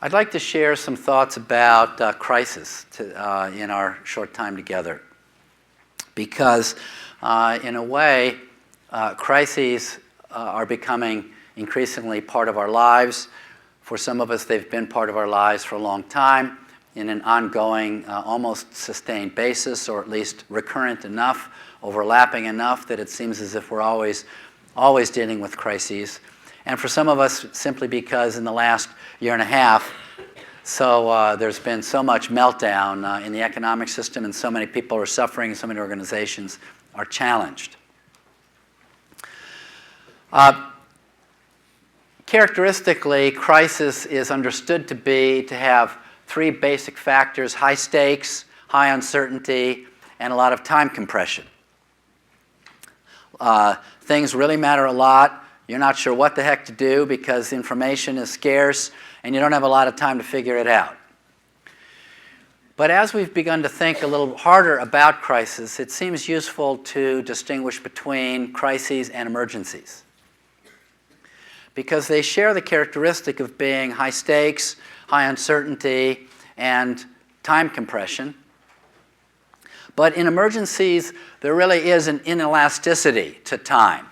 I'd like to share some thoughts about crisis in our short time together. Because in a way, crises are becoming increasingly part of our lives. For some of us, they've been part of our lives for a long time in an ongoing, almost sustained basis, or at least recurrent enough, overlapping enough that it seems as if we're always dealing with crises. And for some of us, simply because in the last year and a half, there's been so much meltdown in the economic system, and so many people are suffering, and so many organizations are challenged. Characteristically, crisis is understood to have three basic factors: high stakes, high uncertainty, and a lot of time compression. Things really matter a lot. You're not sure what the heck to do because information is scarce and you don't have a lot of time to figure it out. But as we've begun to think a little harder about crisis, it seems useful to distinguish between crises and emergencies, because they share the characteristic of being high stakes, high uncertainty, and time compression. But in emergencies, there really is an inelasticity to time.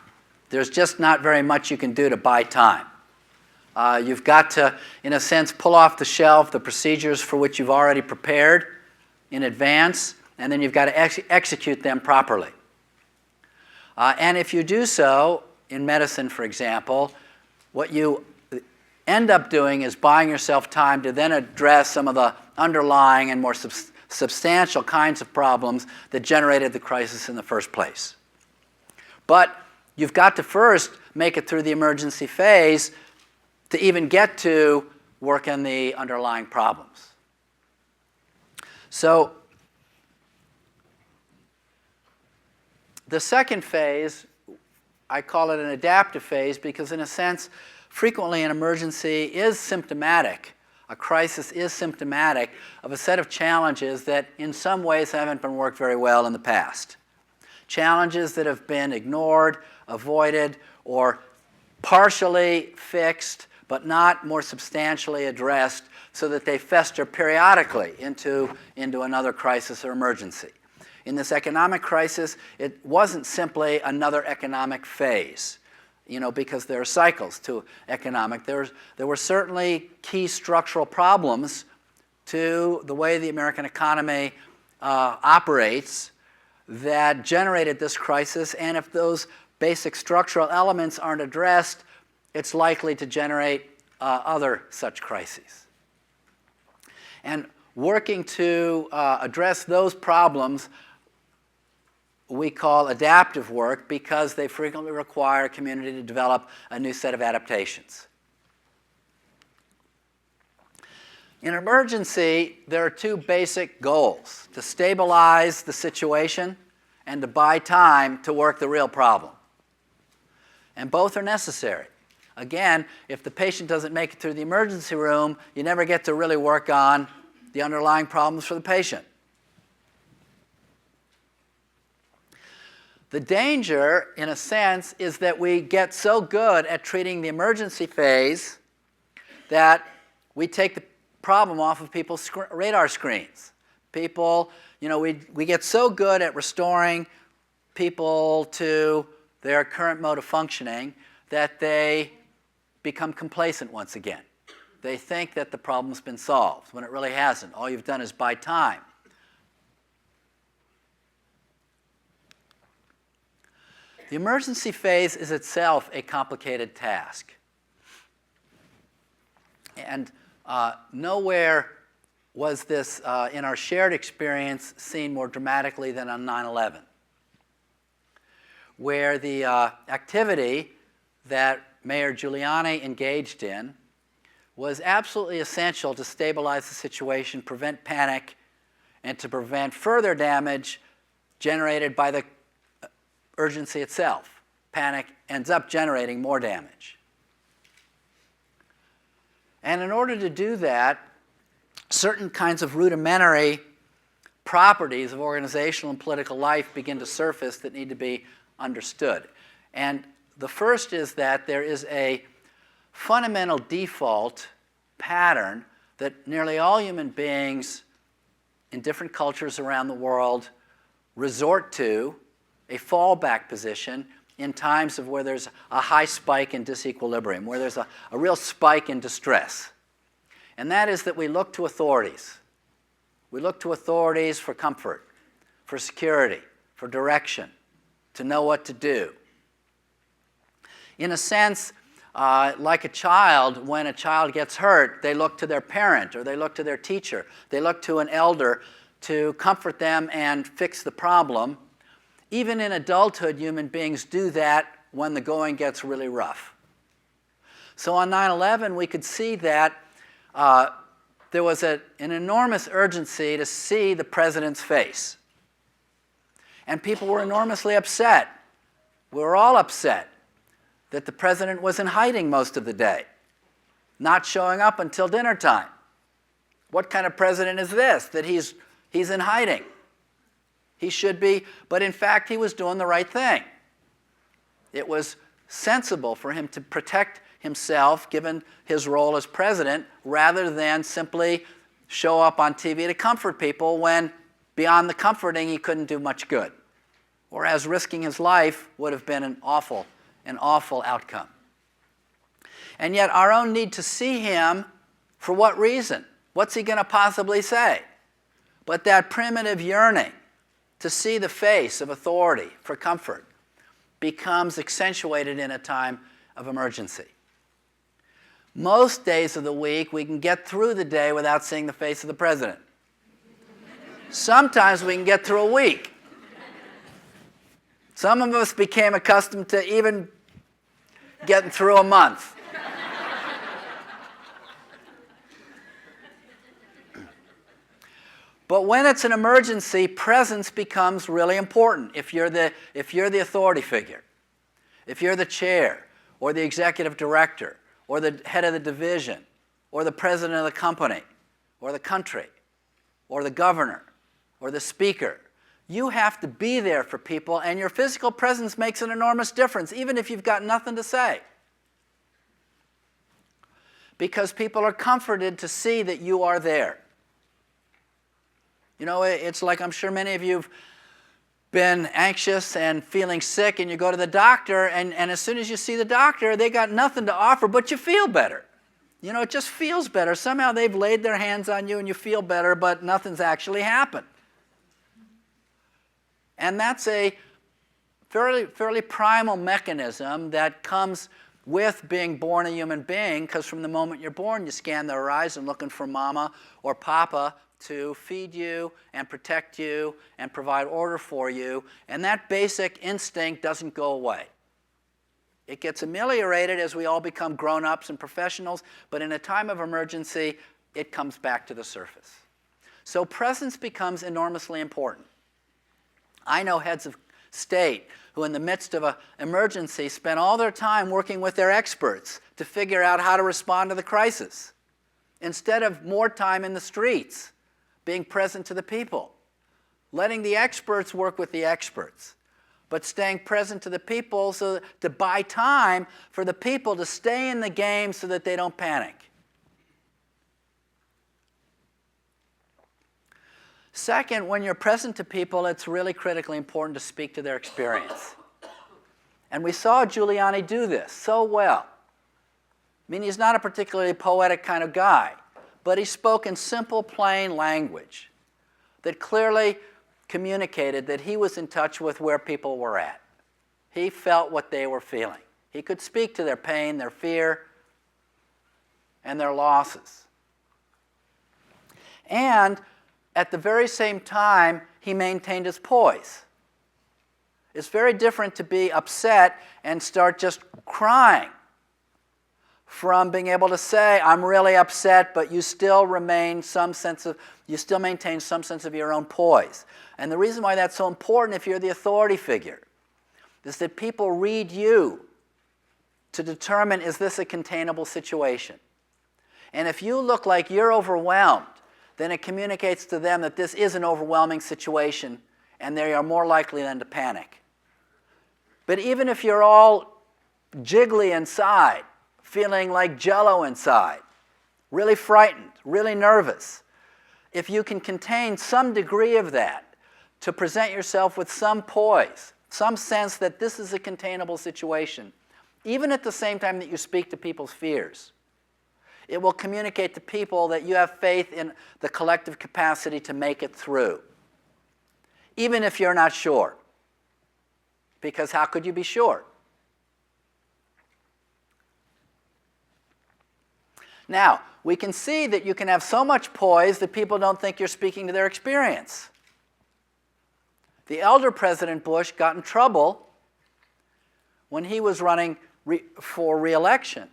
There's just not very much you can do to buy time. You've got to, in a sense, pull off the shelf the procedures for which you've already prepared in advance, and then you've got to execute them properly. And if you do so, in medicine, for example, what you end up doing is buying yourself time to then address some of the underlying and more substantial kinds of problems that generated the crisis in the first place. But you've got to first make it through the emergency phase to even get to work on the underlying problems. So the second phase, I call it an adaptive phase because, in a sense, frequently an emergency is symptomatic. A crisis is symptomatic of a set of challenges that in some ways haven't been worked very well in the past. Challenges that have been ignored, avoided, or partially fixed, but not more substantially addressed, so that they fester periodically into another crisis or emergency. In this economic crisis, it wasn't simply another economic phase, because there are cycles to economic. There were certainly key structural problems to the way the American economy operates that generated this crisis, and if those basic structural elements aren't addressed, it's likely to generate other such crises. And working to address those problems we call adaptive work because they frequently require a community to develop a new set of adaptations. In emergency, there are two basic goals: to stabilize the situation and to buy time to work the real problem. And both are necessary. Again, if the patient doesn't make it through the emergency room, you never get to really work on the underlying problems for the patient. The danger, in a sense, is that we get so good at treating the emergency phase that we take the problem off of people's radar screens. People, we get so good at restoring people to their current mode of functioning that they become complacent once again. They think that the problem's been solved when it really hasn't. All you've done is buy time. The emergency phase is itself a complicated task. And nowhere was this, in our shared experience, seen more dramatically than on 9/11, where the activity that Mayor Giuliani engaged in was absolutely essential to stabilize the situation, prevent panic, and to prevent further damage generated by the urgency itself. Panic ends up generating more damage. And in order to do that, certain kinds of rudimentary properties of organizational and political life begin to surface that need to be understood. And the first is that there is a fundamental default pattern that nearly all human beings in different cultures around the world resort to a fallback position in times of where there's a high spike in disequilibrium, where there's a real spike in distress. And that is that we look to authorities. We look to authorities for comfort, for security, for direction, to know what to do. In a sense, like a child, when a child gets hurt, they look to their parent or they look to their teacher. They look to an elder to comfort them and fix the problem. Even in adulthood, human beings do that when the going gets really rough. So on 9/11, we could see that there was an enormous urgency to see the president's face. And people were enormously upset. We were all upset that the president was in hiding most of the day, not showing up until dinner time. What kind of president is this, that he's in hiding? He should be, but in fact, he was doing the right thing. It was sensible for him to protect himself, given his role as president, rather than simply show up on TV to comfort people when, beyond the comforting, he couldn't do much good. Whereas risking his life would have been an awful outcome. And yet our own need to see him, for what reason? What's he going to possibly say? But that primitive yearning to see the face of authority for comfort becomes accentuated in a time of emergency. Most days of the week, we can get through the day without seeing the face of the president. Sometimes we can get through a week. Some of us became accustomed to even getting through a month. But when it's an emergency, presence becomes really important. If you're the authority figure, if you're the chair, or the executive director, or the head of the division, or the president of the company, or the country, or the governor, or the speaker, you have to be there for people, and your physical presence makes an enormous difference, even if you've got nothing to say. Because people are comforted to see that you are there. You know, it's like, I'm sure many of you have been anxious and feeling sick, and you go to the doctor, and as soon as you see the doctor, they got nothing to offer, but you feel better. You know, it just feels better. Somehow they've laid their hands on you and you feel better, but nothing's actually happened. And that's a fairly primal mechanism that comes with being born a human being, because from the moment you're born, you scan the horizon looking for mama or papa to feed you and protect you and provide order for you. And that basic instinct doesn't go away. It gets ameliorated as we all become grown-ups and professionals, but in a time of emergency, it comes back to the surface. So presence becomes enormously important. I know heads of state who, in the midst of an emergency, spend all their time working with their experts to figure out how to respond to the crisis, instead of more time in the streets, being present to the people, letting the experts work with the experts, but staying present to the people so to buy time for the people to stay in the game so that they don't panic. Second, when you're present to people, it's really critically important to speak to their experience. And we saw Giuliani do this so well. I mean, he's not a particularly poetic kind of guy, but he spoke in simple, plain language that clearly communicated that he was in touch with where people were at. He felt what they were feeling. He could speak to their pain, their fear, and their losses. And at the very same time, he maintained his poise. It's very different to be upset and start just crying from being able to say, I'm really upset, but you still maintain some sense of your own poise. And the reason why that's so important, if you're the authority figure, is that people read you to determine, is this a containable situation? And if you look like you're overwhelmed, then it communicates to them that this is an overwhelming situation, and they are more likely then to panic. But even if you're all jiggly inside, feeling like jello inside, really frightened, really nervous, if you can contain some degree of that to present yourself with some poise, some sense that this is a containable situation, even at the same time that you speak to people's fears, it will communicate to people that you have faith in the collective capacity to make it through, even if you're not sure. Because how could you be sure? Now, we can see that you can have so much poise that people don't think you're speaking to their experience. The elder President Bush got in trouble when he was running for re-election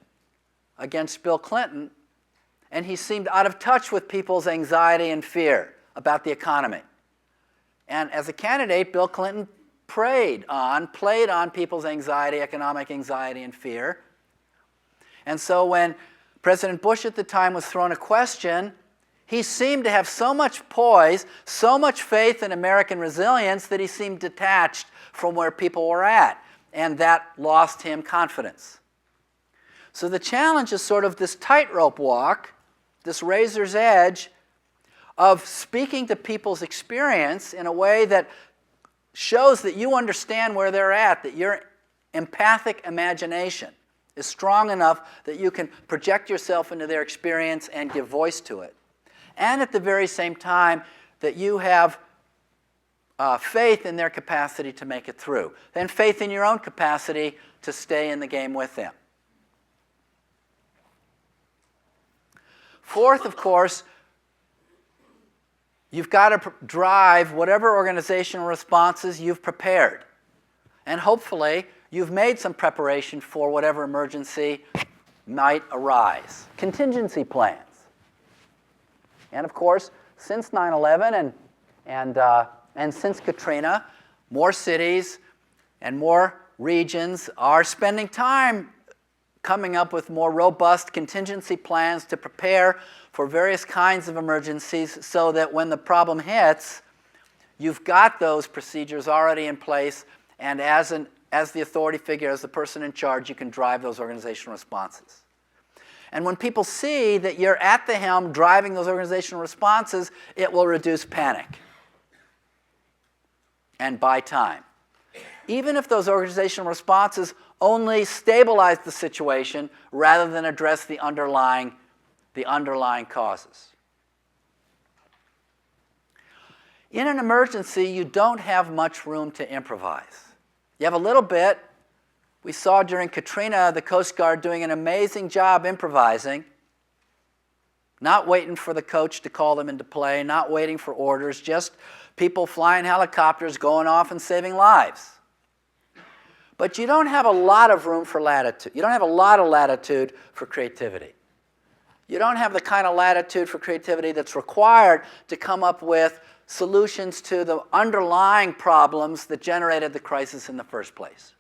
against Bill Clinton, and he seemed out of touch with people's anxiety and fear about the economy. And as a candidate, Bill Clinton played on people's anxiety, economic anxiety and fear. And so when President Bush at the time was thrown a question, he seemed to have so much poise, so much faith in American resilience that he seemed detached from where people were at, and that lost him confidence. So the challenge is sort of this tightrope walk, this razor's edge of speaking to people's experience in a way that shows that you understand where they're at, that your empathic imagination is strong enough that you can project yourself into their experience and give voice to it. And at the very same time, that you have faith in their capacity to make it through. Then faith in your own capacity to stay in the game with them. Fourth, of course, you've got to drive whatever organizational responses you've prepared. And hopefully, you've made some preparation for whatever emergency might arise. Contingency plans. And of course, since 9/11 and since Katrina, more cities and more regions are spending time coming up with more robust contingency plans to prepare for various kinds of emergencies so that when the problem hits, you've got those procedures already in place, and as the authority figure, as the person in charge, you can drive those organizational responses. And when people see that you're at the helm driving those organizational responses, it will reduce panic and buy time. Even if those organizational responses only stabilize the situation rather than address the underlying causes. In an emergency, you don't have much room to improvise. You have a little bit. We saw during Katrina the Coast Guard doing an amazing job improvising, not waiting for the coach to call them into play, not waiting for orders, just people flying helicopters going off and saving lives. But you don't have a lot of room for latitude. You don't have a lot of latitude for creativity. You don't have the kind of latitude for creativity that's required to come up with solutions to the underlying problems that generated the crisis in the first place.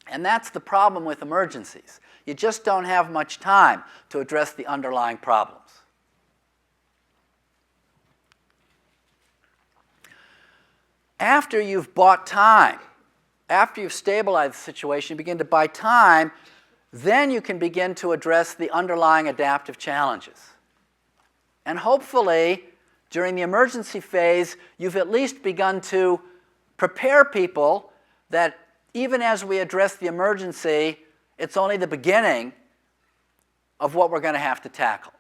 And that's the problem with emergencies. You just don't have much time to address the underlying problems. After you've bought time, after you've stabilized the situation, you begin to buy time, then you can begin to address the underlying adaptive challenges. And hopefully, during the emergency phase, you've at least begun to prepare people that even as we address the emergency, it's only the beginning of what we're going to have to tackle.